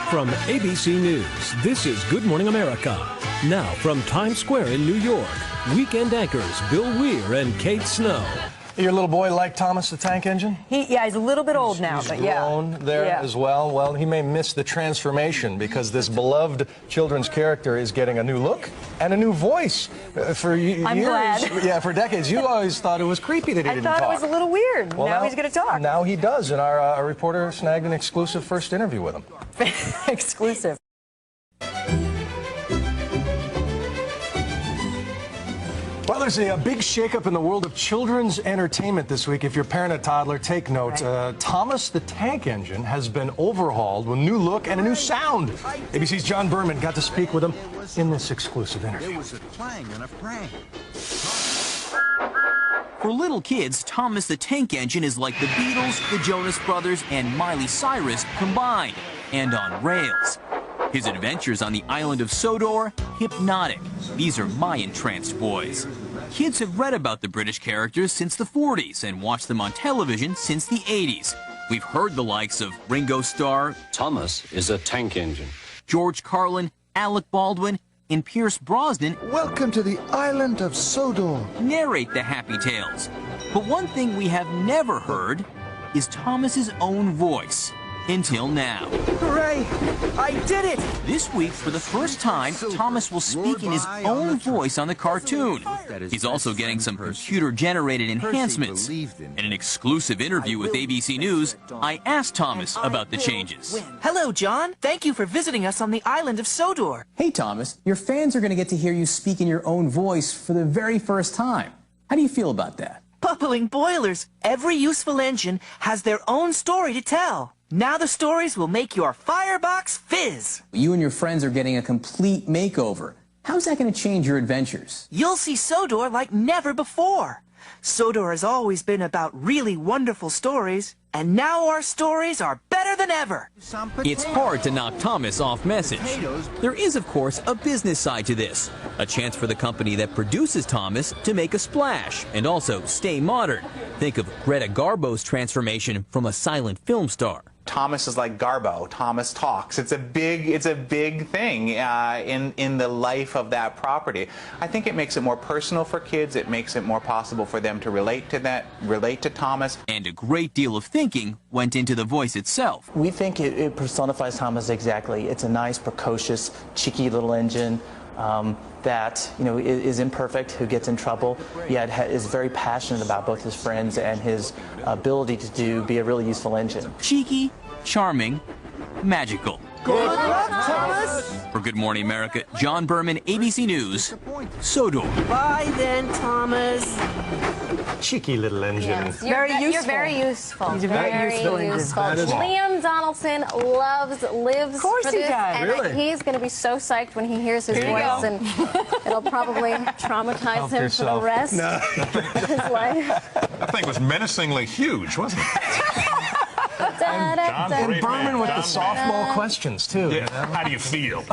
From ABC News, this is Good Morning America. Now from Times Square in New York, weekend anchors Bill Weir and Kate Snow. Your little boy like Thomas the Tank Engine? Yeah, he's a little bit old now, but yeah. Grown there as well. Well, he may miss the transformation because this beloved children's character is getting a new look and a new voice. For years, glad. Yeah, for decades, you always thought it was creepy that he didn't talk. I thought it was a little weird. Well, now he's going to talk. Now he does, and our reporter snagged an exclusive first interview with him. Exclusive. Well, there's a big shakeup in the world of children's entertainment this week. If you're a parent of a toddler, take note. Thomas the Tank Engine has been overhauled with a new look and a new sound. ABC's John Berman got to speak with him in this exclusive interview. It was a clang and a prank. For little kids, Thomas the Tank Engine is like the Beatles, the Jonas Brothers, and Miley Cyrus combined, and on rails. His adventures on the island of Sodor, hypnotic. These are my entranced boys. Kids have read about the British characters since the 40s and watched them on television since the 80s. We've heard the likes of Ringo Starr, Thomas is a tank engine, George Carlin, Alec Baldwin, and Pierce Brosnan Welcome to the island of Sodor. narrate the happy tales. But one thing we have never heard is Thomas's own voice. Until now. Hooray! I did it! This week, for the first time, Thomas will speak in his own voice on the cartoon. He's also getting some computer-generated enhancements. In an exclusive interview with ABC News, I asked Thomas about the changes. Hello, John. Thank you for visiting us on the island of Sodor. Hey, Thomas, your fans are going to get to hear you speak in your own voice for the very first time. How do you feel about that? Bubbling boilers. Every useful engine has their own story to tell. Now the stories will make your firebox fizz. You and your friends are getting a complete makeover. How's that going to change your adventures? You'll see Sodor like never before. Sodor has always been about really wonderful stories, and now our stories are better than ever. It's hard to knock Thomas off message. There is, of course, a business side to this. A chance for the company that produces Thomas to make a splash and also stay modern. Think of Greta Garbo's transformation from a silent film star. Thomas is like Garbo. Thomas talks. It's a big thing in the life of that property. I think it makes it more personal for kids. It makes it more possible for them to relate to Thomas. And a great deal of thinking went into the voice itself. We think it personifies Thomas exactly. It's a nice, precocious, cheeky little engine that is imperfect, who gets in trouble, yet is very passionate about both his friends and his ability to be a really useful engine. Cheeky, charming, magical. Good luck, Thomas! For Good Morning America, John Berman, ABC News, Sodor. Bye then, Thomas. Cheeky little engine. Yes, you're very useful. He's a very useful. Liam Donaldson lives for this, and he's going to be so psyched when he hears his voice, and it'll probably traumatize him for the rest of his life. That thing was menacingly huge, wasn't it? And Berman with the softball questions, too. Yeah. How do you feel?